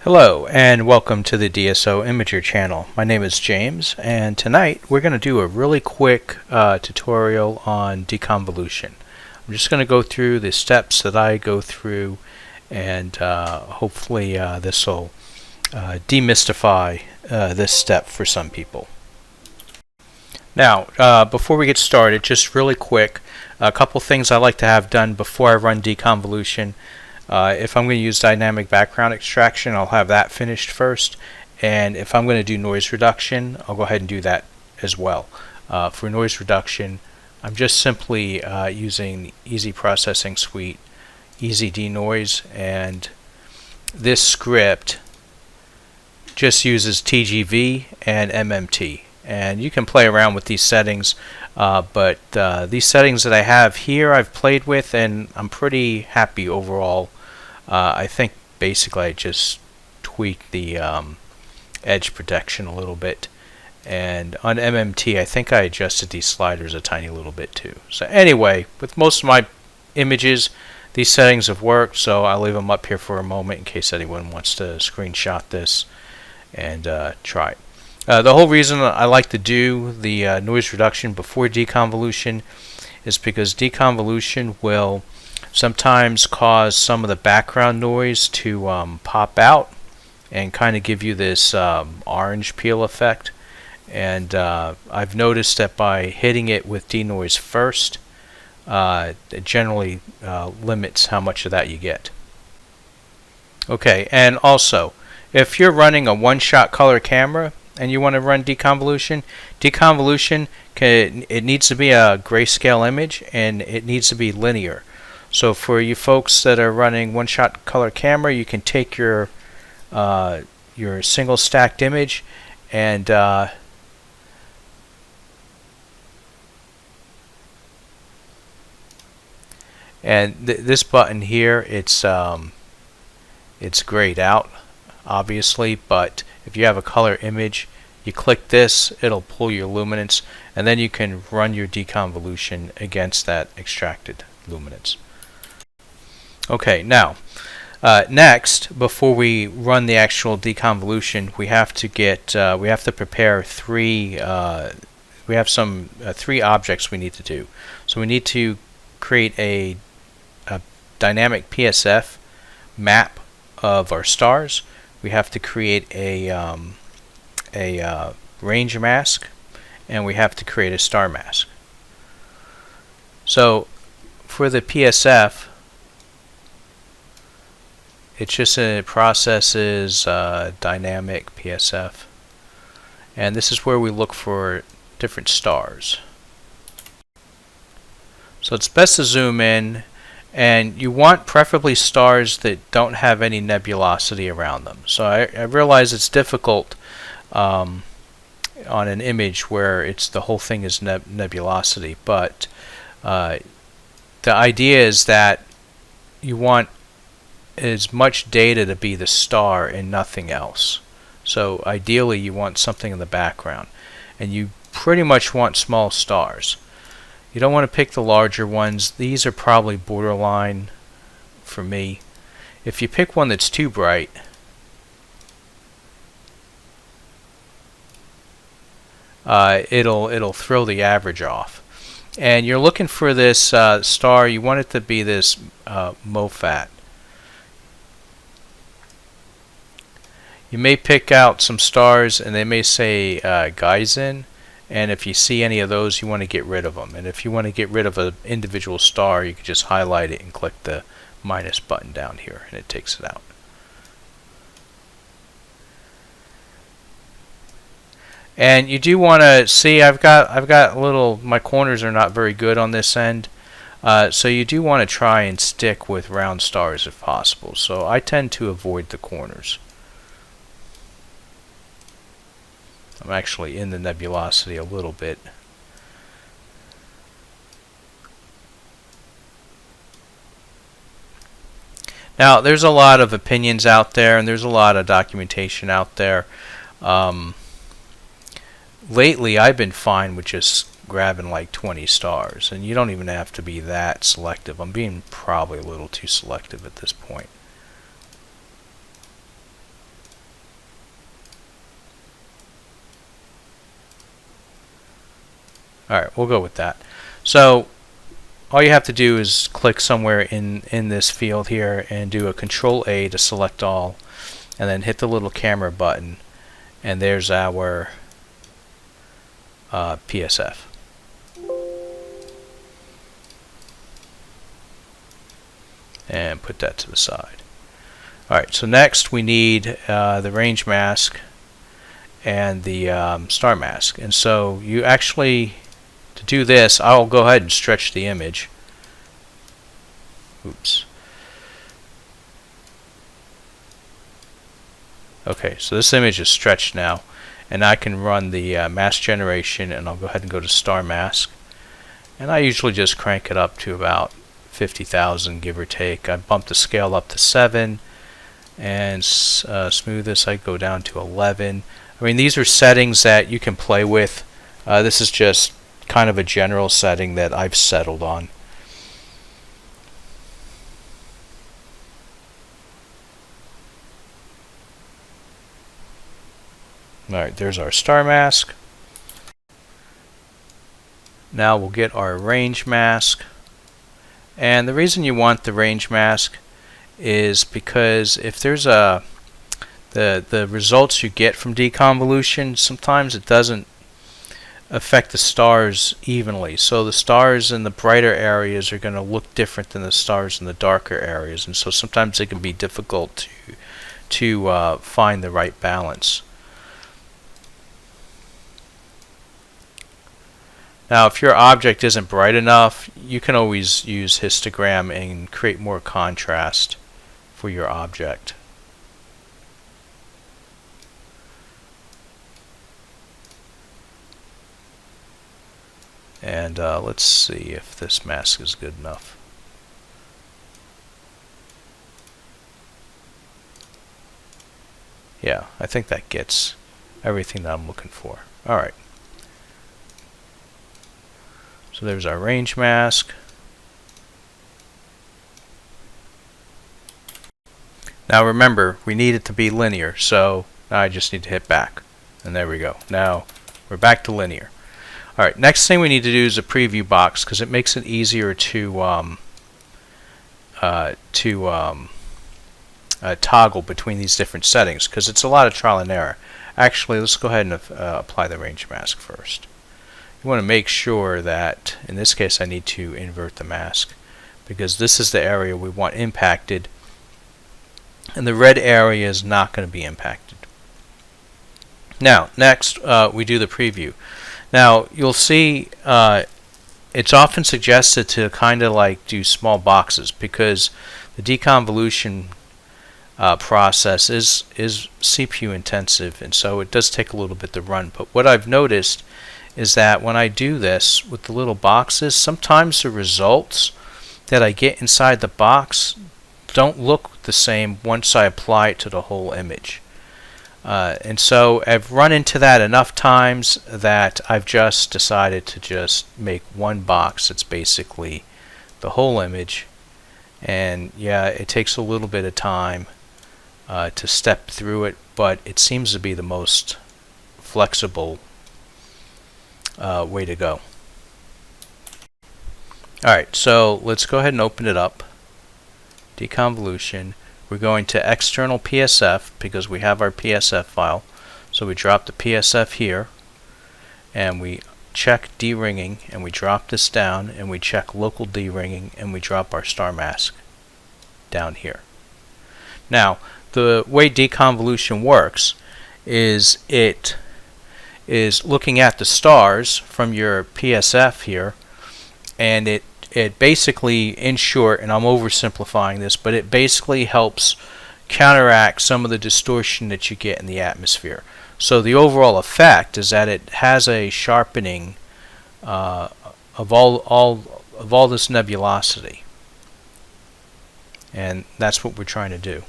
Hello and welcome to the DSO Imager channel. My name is James and tonight we're going to do a really quick tutorial on deconvolution. I'm just going to go through the steps that I go through and hopefully this will demystify this step for some people. Now before we get started, just really quick, a couple things I like to have done before I run deconvolution. If I'm going to use dynamic background extraction, I'll have that finished first, and if I'm going to do noise reduction, I'll go ahead and do that as well. For noise reduction, I'm just simply using Easy Processing Suite, Easy Denoise, and this script just uses TGV and MMT. And you can play around with these settings, but these settings that I have here I've played with and I'm pretty happy overall. I think basically I just tweaked the edge protection a little bit, and on MMT I think I adjusted these sliders a tiny little bit too. So anyway, with most of my images these settings have worked, so I'll leave them up here for a moment in case anyone wants to screenshot this and try it. The whole reason I like to do the noise reduction before deconvolution is because deconvolution will sometimes cause some of the background noise to pop out and kind of give you this orange peel effect. And I've noticed that by hitting it with denoise first, it generally limits how much of that you get. Okay, and also, if you're running a one-shot color camera and you want to run deconvolution, it needs to be a grayscale image and it needs to be linear. So for you folks that are running one-shot color camera, you can take your single stacked image and this button here, it's grayed out obviously, but if you have a color image, you click this, it'll pull your luminance, and then you can run your deconvolution against that extracted luminance. Okay, now next, before we run the actual deconvolution, we have to prepare three objects we need to do. So we need to create a dynamic PSF map of our stars. We have to create a range mask, and we have to create a star mask. So for the PSF, it's just processes dynamic PSF, and this is where we look for different stars. So it's best to zoom in, and you want preferably stars that don't have any nebulosity around them. So I realize it's difficult on an image where the whole thing is nebulosity, but the idea is that you want as much data to be the star and nothing else. So ideally you want something in the background, and you pretty much want small stars. You don't want to pick the larger ones. These are probably borderline for me. If you pick one that's too bright, it'll throw the average off. And you're looking for this star. You want it to be this MOFAT. You may pick out some stars and they may say Geisen, and if you see any of those you want to get rid of them. And if you want to get rid of an individual star, you can just highlight it and click the minus button down here and it takes it out. And you do want to see, I've got a little, my corners are not very good on this end, so you do want to try and stick with round stars if possible. So I tend to avoid the corners. I'm actually in the nebulosity a little bit. Now there's a lot of opinions out there and there's a lot of documentation out there. Lately I've been fine with just grabbing like 20 stars, and you don't even have to be that selective. I'm being probably a little too selective at this point. Alright, we'll go with that. So all you have to do is click somewhere in this field here and do a Control A to select all, and then hit the little camera button, and there's our PSF. And put that to the side. Alright, so next we need the range mask and the star mask. And so you actually, to do this, I'll go ahead and stretch the image. Oops. Okay, so this image is stretched now, and I can run the mask generation, and I'll go ahead and go to star mask, and I usually just crank it up to about 50,000, give or take. I bump the scale up to 7, and smoothness I go down to 11. I mean, these are settings that you can play with. This is just kind of a general setting that I've settled on. Alright, there's our star mask. Now we'll get our range mask. And the reason you want the range mask is because if there's the results you get from deconvolution, sometimes it doesn't affect the stars evenly. So the stars in the brighter areas are going to look different than the stars in the darker areas, and so sometimes it can be difficult to find the right balance. Now, if your object isn't bright enough, you can always use histogram and create more contrast for your object. And let's see if this mask is good enough. Yeah, I think that gets everything that I'm looking for. Alright. So there's our range mask. Now remember, we need it to be linear, so now I just need to hit back. And there we go. Now we're back to linear. Alright, next thing we need to do is a preview box, because it makes it easier to toggle between these different settings, because it's a lot of trial and error. Actually, let's go ahead and apply the range mask first. You want to make sure that, in this case, I need to invert the mask, because this is the area we want impacted, and the red area is not going to be impacted. Now, next, we do the preview. Now, you'll see it's often suggested to kind of like do small boxes, because the deconvolution process is CPU intensive, and so it does take a little bit to run. But what I've noticed is that when I do this with the little boxes, sometimes the results that I get inside the box don't look the same once I apply it to the whole image. And so I've run into that enough times that I've just decided to just make one box that's basically the whole image. And yeah, it takes a little bit of time to step through it, but it seems to be the most flexible way to go. Alright, so let's go ahead and open it up. Deconvolution. We're going to external PSF because we have our PSF file. So we drop the PSF here, and we check D-ringing, and we drop this down, and we check local D-ringing, and we drop our star mask down here. Now, the way deconvolution works is it is looking at the stars from your PSF here, and it basically, in short, and I'm oversimplifying this, but it basically helps counteract some of the distortion that you get in the atmosphere. So the overall effect is that it has a sharpening of all this nebulosity, and that's what we're trying to do.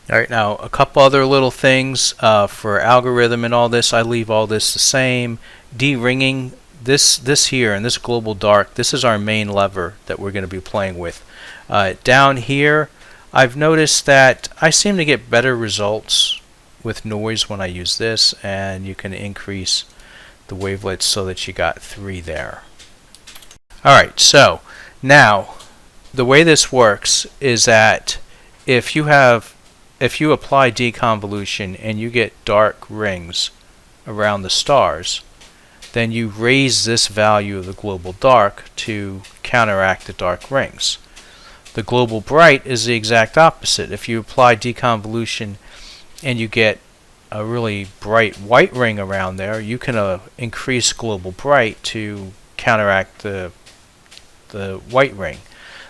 Alright, now a couple other little things for algorithm and all this. I leave all this the same. D-ringing, this here and this global dark, this is our main lever that we're going to be playing with. Down here, I've noticed that I seem to get better results with noise when I use this, and you can increase the wavelets so that you got 3 there. Alright, so now the way this works is that if you apply deconvolution and you get dark rings around the stars, then you raise this value of the global dark to counteract the dark rings. The global bright is the exact opposite. If you apply deconvolution and you get a really bright white ring around there, you can increase global bright to counteract the white ring.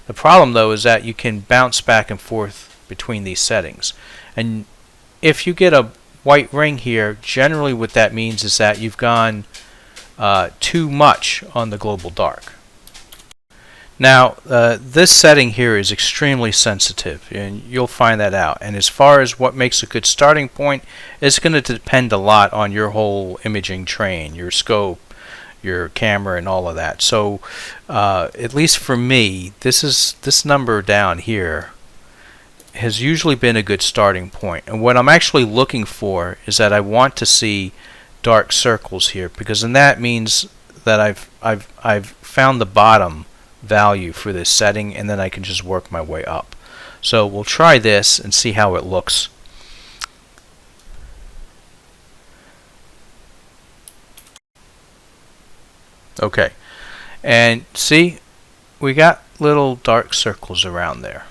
The problem though is that you can bounce back and forth between these settings, and if you get a white ring here, generally what that means is that you've gone too much on the global dark. Now this setting here is extremely sensitive, and you'll find that out, and as far as what makes a good starting point, it's going to depend a lot on your whole imaging train, your scope, your camera, and all of that. So at least for me, this number down here has usually been a good starting point, and what I'm actually looking for is that I want to see dark circles here, because then that means that I've found the bottom value for this setting, and then I can just work my way up. So we'll try this and see how it looks. Okay, and see, we got little dark circles around there.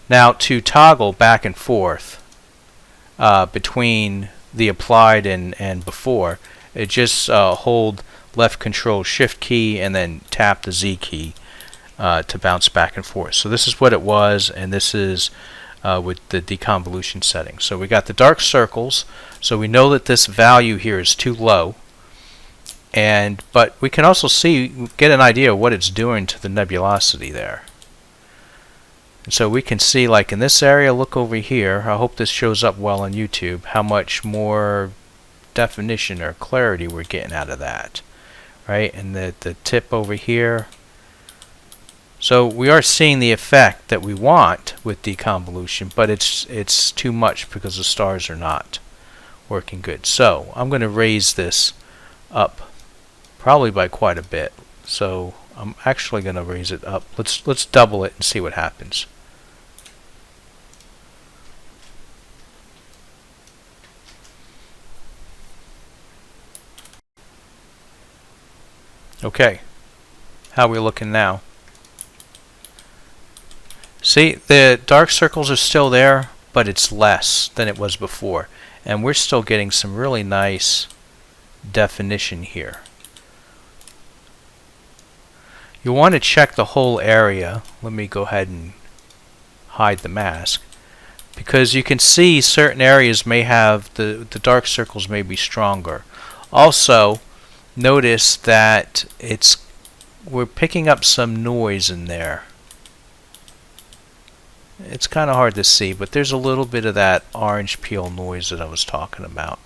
Now to toggle back and forth between the applied and before, it just hold left control shift key and then tap the Z key to bounce back and forth. So this is what it was, and this is with the deconvolution setting. So we got the dark circles, so we know that this value here is too low, but we can also get an idea of what it's doing to the nebulosity there. And so we can see, like in this area, look over here, I hope this shows up well on YouTube, how much more definition or clarity we're getting out of that. Right, and the tip over here. So we are seeing the effect that we want with deconvolution, but it's too much because the stars are not working good. So I'm going to raise this up probably by quite a bit. So I'm actually going to raise it up. Let's double it and see what happens. Okay, how are we looking now? See, the dark circles are still there, but it's less than it was before, and we're still getting some really nice definition here. You want to check the whole area. Let me go ahead and hide the mask, because you can see certain areas may have the dark circles may be stronger. Also, notice that we're picking up some noise in there. It's kind of hard to see, but there's a little bit of that orange peel noise that I was talking about.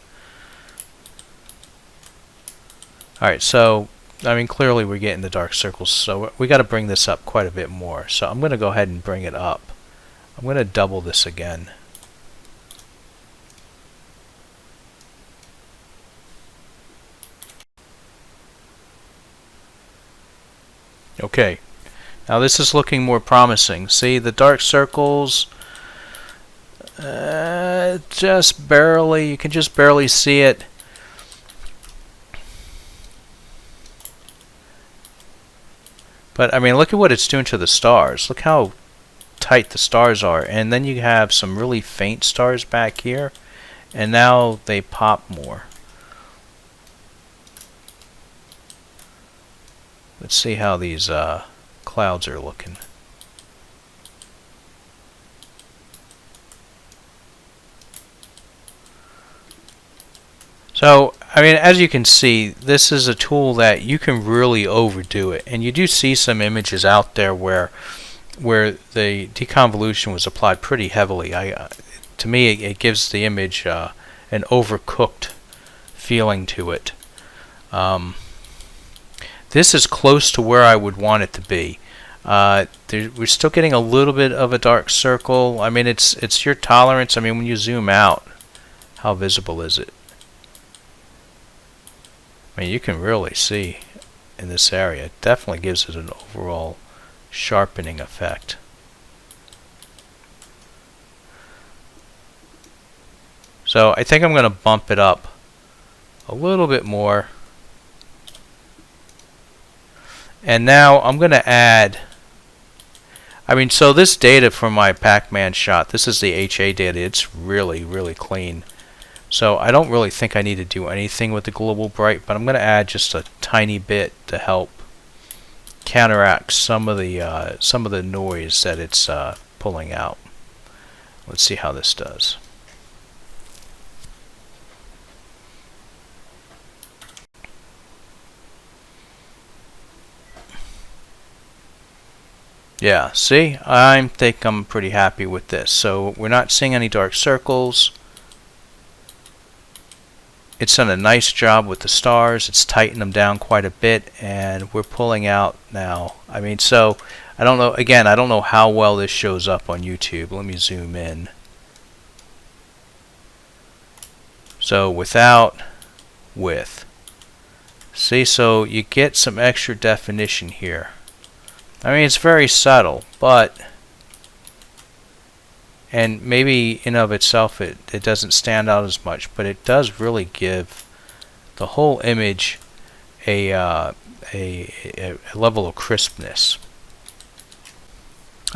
Alright, so I mean clearly we're getting the dark circles, so we got to bring this up quite a bit more. So I'm going to go ahead and bring it up. I'm going to double this again. Okay, now this is looking more promising. See, the dark circles, just barely, you can just barely see it. But I mean, look at what it's doing to the stars. Look how tight the stars are, and then you have some really faint stars back here, and now they pop more. Let's see how these clouds are looking. So, I mean, as you can see, this is a tool that you can really overdo it, and you do see some images out there where the deconvolution was applied pretty heavily. To me, it gives the image an overcooked feeling to it. This is close to where I would want it to be. We're still getting a little bit of a dark circle. I mean, it's your tolerance. I mean, when you zoom out, how visible is it? I mean, you can really see in this area. It definitely gives it an overall sharpening effect. So I think I'm going to bump it up a little bit more. And now I'm going to add, I mean, so this data from my Pac-Man shot, this is the HA data. It's really, really clean. So I don't really think I need to do anything with the global bright, but I'm going to add just a tiny bit to help counteract some of the noise that it's pulling out. Let's see how this does. Yeah, see, I think I'm pretty happy with this. So we're not seeing any dark circles. It's done a nice job with the stars. It's tightened them down quite a bit, and we're pulling out now. I mean, so I don't know, again, I don't know how well this shows up on YouTube. Let me zoom in. So without, with. See, so you get some extra definition here. I mean, it's very subtle, but, and maybe in of itself it doesn't stand out as much, but it does really give the whole image a level of crispness.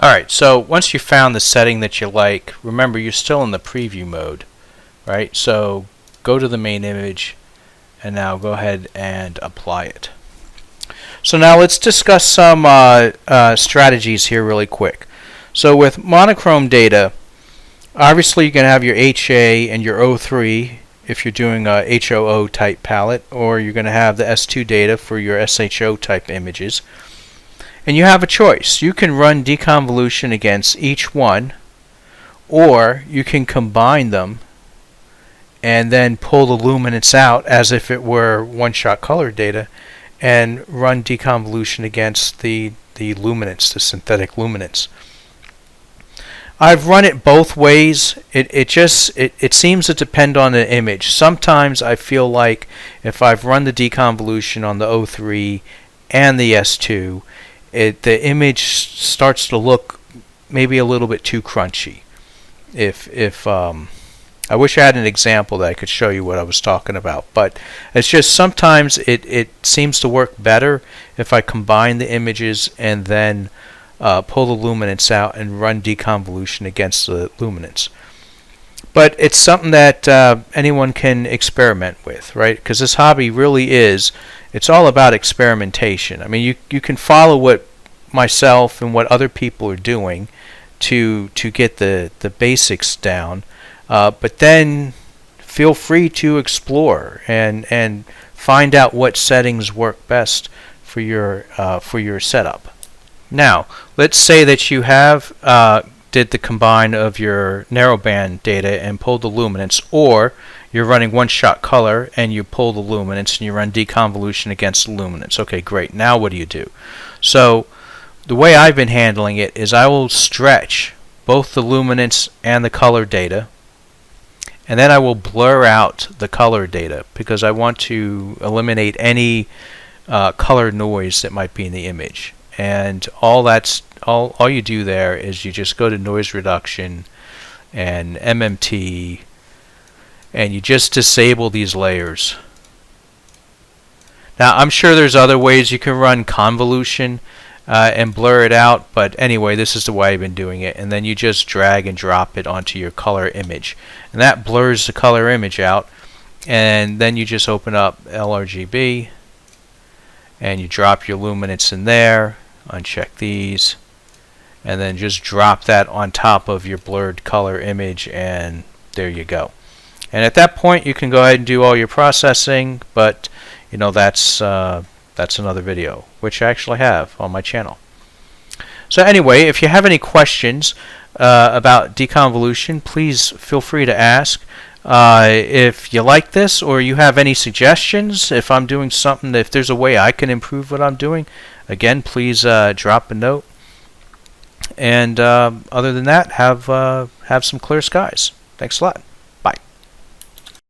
Alright, so once you found the setting that you like, remember you're still in the preview mode, right? So go to the main image and now go ahead and apply it. So now let's discuss some strategies here really quick. So with monochrome data, obviously you're going to have your HA and your O3 if you're doing a HOO type palette, or you're going to have the S2 data for your SHO type images. And you have a choice. You can run deconvolution against each one, or you can combine them and then pull the luminance out as if it were one-shot color data and run deconvolution against the luminance, the synthetic luminance. I've run it both ways. It seems to depend on the image. Sometimes I feel like if I've run the deconvolution on the O3 and the S2, the image starts to look maybe a little bit too crunchy. I wish I had an example that I could show you what I was talking about, but it's just sometimes it seems to work better if I combine the images and then pull the luminance out and run deconvolution against the luminance. But it's something that anyone can experiment with, right? Because this hobby really it's all about experimentation. I mean, you can follow what myself and what other people are doing to get the basics down. But then feel free to explore and find out what settings work best for your setup. Now, let's say that you have did the combine of your narrowband data and pulled the luminance, or you're running one-shot color and you pull the luminance and you run deconvolution against the luminance. Okay, great. Now what do? So the way I've been handling it is I will stretch both the luminance and the color data, and then I will blur out the color data because I want to eliminate any color noise that might be in the image. And all you do there is you just go to noise reduction and MMT, and you just disable these layers. Now I'm sure there's other ways you can run convolution and blur it out, but anyway, this is the way I've been doing it. And then you just drag and drop it onto your color image, and that blurs the color image out. And then you just open up LRGB and you drop your luminance in there, uncheck these, and then just drop that on top of your blurred color image, and there you go. And at that point you can go ahead and do all your processing, but you know that's another video, which I actually have on my channel. So anyway, if you have any questions about deconvolution, please feel free to ask. If you like this or you have any suggestions, if I'm doing something, if there's a way I can improve what I'm doing, again, please drop a note. And other than that, have some clear skies. Thanks a lot.